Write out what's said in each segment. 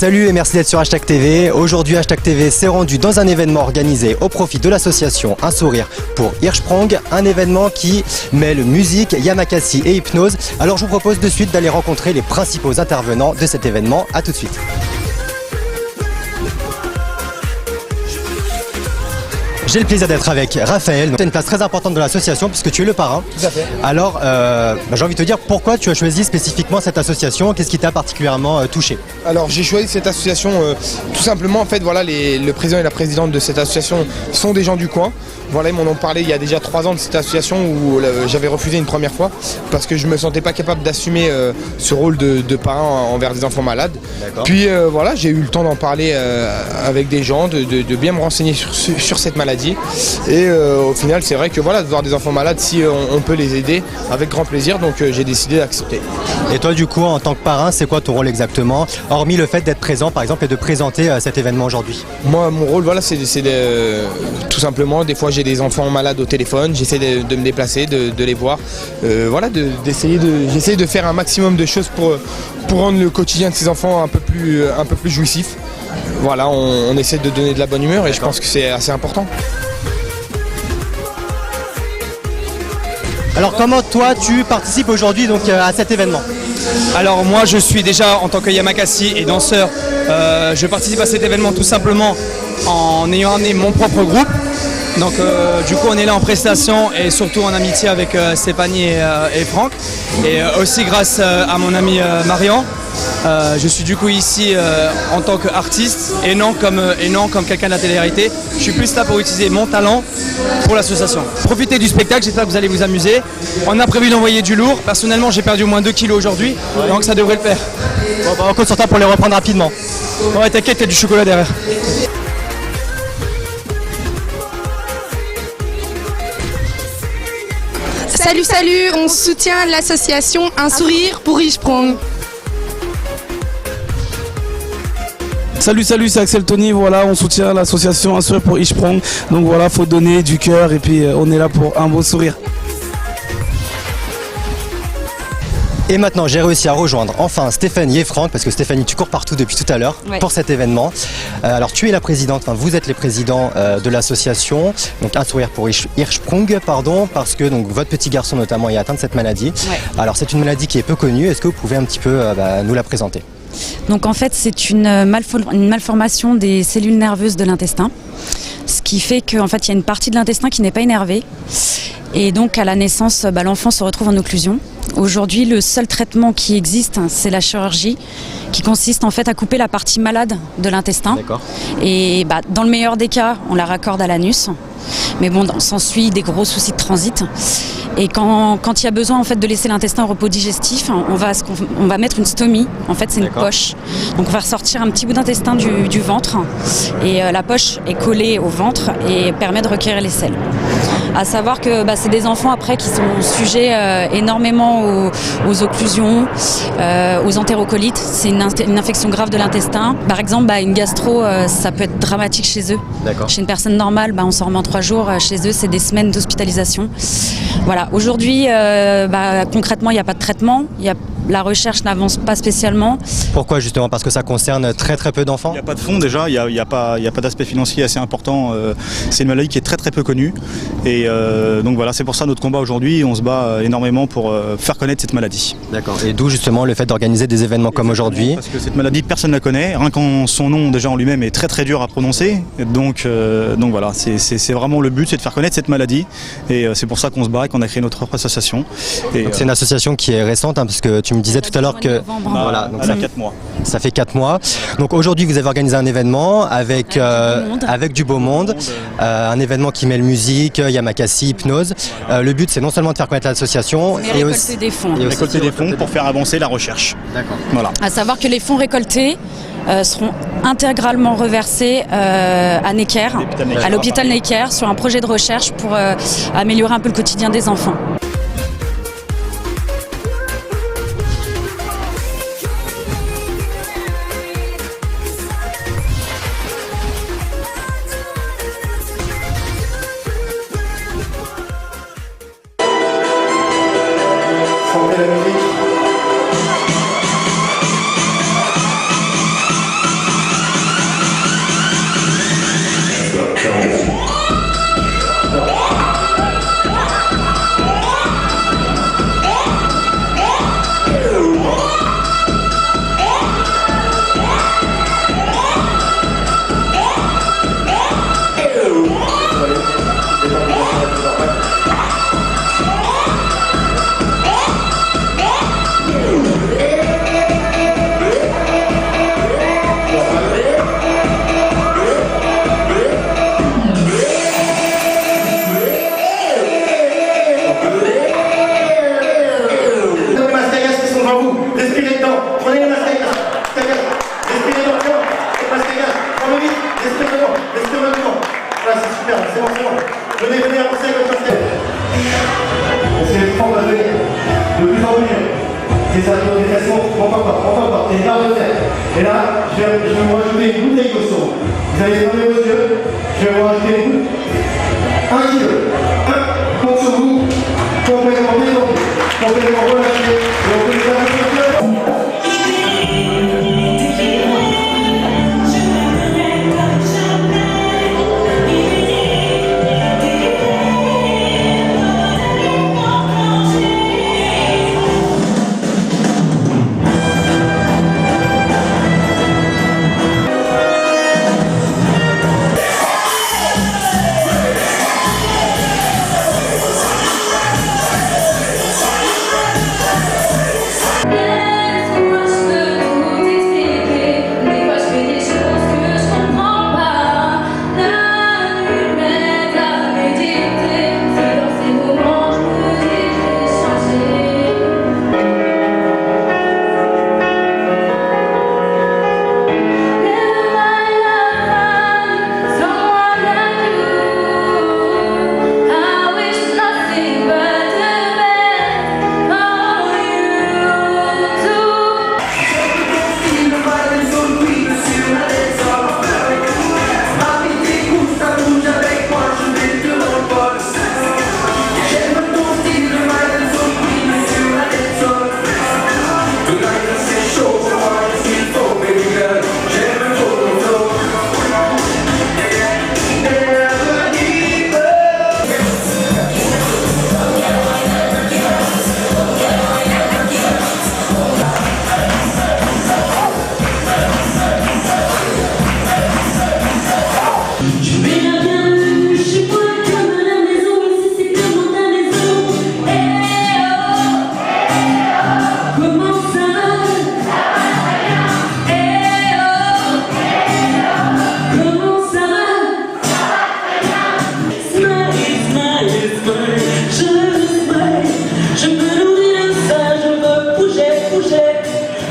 Salut et merci d'être sur Hashtag TV. Aujourd'hui, Hashtag TV s'est rendu dans un événement organisé au profit de l'association Un Sourire pour Hirschsprung, un événement qui mêle musique, yamakasi et hypnose. Alors je vous propose de suite d'aller rencontrer les principaux intervenants de cet événement. A tout de suite. J'ai le plaisir d'être avec Raphaël. Tu as une place très importante dans l'association puisque tu es le parrain. Tout à fait. Alors, j'ai envie de te dire pourquoi tu as choisi spécifiquement cette association. Qu'est-ce qui t'a particulièrement touché? Alors j'ai choisi cette association tout simplement, en fait, voilà, le président et la présidente de cette association sont des gens du coin. Voilà, ils m'en ont parlé il y a déjà 3 ans de cette association où j'avais refusé une première fois parce que je me sentais pas capable d'assumer ce rôle de parrain envers des enfants malades. Puis voilà, j'ai eu le temps d'en parler avec des gens, de bien me renseigner sur cette maladie. Et au final, c'est vrai que voilà, de voir des enfants malades, si on peut les aider, avec grand plaisir, donc j'ai décidé d'accepter. Et toi, du coup, en tant que parrain, c'est quoi ton rôle exactement, hormis le fait d'être présent, par exemple, et de présenter cet événement aujourd'hui? Moi, mon rôle, voilà, c'est tout simplement, des fois j'ai des enfants malades au téléphone, j'essaie de me déplacer, de les voir, voilà, j'essaie de faire un maximum de choses pour rendre le quotidien de ces enfants un peu plus jouissif. Voilà, on essaie de donner de la bonne humeur et je pense que c'est assez important. Alors comment toi tu participes aujourd'hui donc à cet événement? Alors moi je suis déjà en tant que yamakasi et danseur, je participe à cet événement tout simplement en ayant amené mon propre groupe. Donc du coup on est là en prestation et surtout en amitié avec Stéphanie et Franck. Et aussi grâce à mon ami Marian. Je suis du coup ici en tant qu'artiste et non comme quelqu'un de la télé-réalité. Je suis plus là pour utiliser mon talent pour l'association. Profitez du spectacle, j'espère que vous allez vous amuser. On a prévu d'envoyer du lourd. Personnellement j'ai perdu au moins 2 kilos aujourd'hui, donc ça devrait le faire. Bon, on compte sur toi pour les reprendre rapidement. Ouais, t'inquiète, il y a du chocolat derrière. Salut, on soutient l'association Un Sourire pour Hirschsprung. Salut, c'est Axel Tony, voilà, on soutient l'association Un Sourire pour Hirschsprung. Donc voilà, faut donner du cœur et puis on est là pour un beau sourire. Et maintenant, j'ai réussi à rejoindre enfin Stéphanie et Franck, parce que Stéphanie, tu cours partout depuis tout à l'heure pour cet événement. Alors, tu es la présidente, enfin, vous êtes les présidents de l'association, donc Un Sourire pour Hirschsprung, pardon, parce que donc, votre petit garçon notamment est atteint de cette maladie. Alors, c'est une maladie qui est peu connue. Est-ce que vous pouvez un petit peu nous la présenter? Donc en fait c'est une malformation des cellules nerveuses de l'intestin, ce qui fait qu'en fait il y a une partie de l'intestin qui n'est pas innervée et donc à la naissance l'enfant se retrouve en occlusion. Aujourd'hui le seul traitement qui existe c'est la chirurgie qui consiste en fait à couper la partie malade de l'intestin et dans le meilleur des cas on la raccorde à l'anus, mais bon s'ensuit des gros soucis de transit. Et quand il y a besoin en fait de laisser l'intestin au repos digestif, on va mettre une stomie. En fait, c'est une poche. Donc on va ressortir un petit bout d'intestin du ventre et la poche est collée au ventre et permet de requérir les selles. À savoir que c'est des enfants après qui sont sujets énormément aux occlusions, aux entérocolites. C'est une infection grave de l'intestin. Par exemple, une gastro, ça peut être dramatique chez eux. Chez une personne normale, on s'en remet en 3 jours. Chez eux, c'est des semaines d'hospitalisation. Voilà. Aujourd'hui, concrètement, il n'y a pas de traitement. La recherche n'avance pas spécialement. Pourquoi justement? Parce que ça concerne très peu d'enfants? Il n'y a pas de fonds déjà, il n'y a pas d'aspect financier assez important. C'est une maladie qui est très peu connue. Et donc voilà, c'est pour ça notre combat aujourd'hui. On se bat énormément pour faire connaître cette maladie. D'accord. Et d'où justement le fait d'organiser des événements comme aujourd'hui? Parce que cette maladie, personne ne la connaît. Rien qu'en son nom déjà en lui-même est très dur à prononcer. Donc voilà, c'est vraiment le but, c'est de faire connaître cette maladie. Et c'est pour ça qu'on se bat et qu'on a créé notre propre association. Donc c'est une association qui est récente, parce que tu me disais tout à l'heure que voilà, donc ça fait 4 mois. Ça fait 4 mois. Donc aujourd'hui vous avez organisé un événement avec du beau monde, un événement qui mêle musique, yamakasi, hypnose. Le but c'est non seulement de faire connaître l'association, et récolter des fonds. Récolter des fonds pour faire avancer la recherche. D'accord. Voilà. À savoir que les fonds récoltés seront intégralement reversés à Necker, à l'hôpital Necker, sur un projet de recherche pour améliorer un peu le quotidien des enfants. prenez les masques avec là. Respirez maintenant. Masque avec là. Prends-le vite. Respirez maintenant. Respirez maintenant. Voilà, c'est super. C'est bon. Venez, avancez avec votre masque. Parce que les enfants vont devenir de plus en plus. C'est ça, les dépressions, on peut pas. C'est une barre de fer. Et là, je vais vous rajouter une bouteille d'eau sur vous. Vous allez fermer vos yeux. Je vais vous rajouter une goutte. 1 kilo. Compte sur vous. Complètement détendu. Complètement relâché. Et on peut les faire un peu.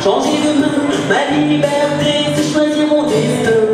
Changer de main, ma liberté, c'est choisir mon destin.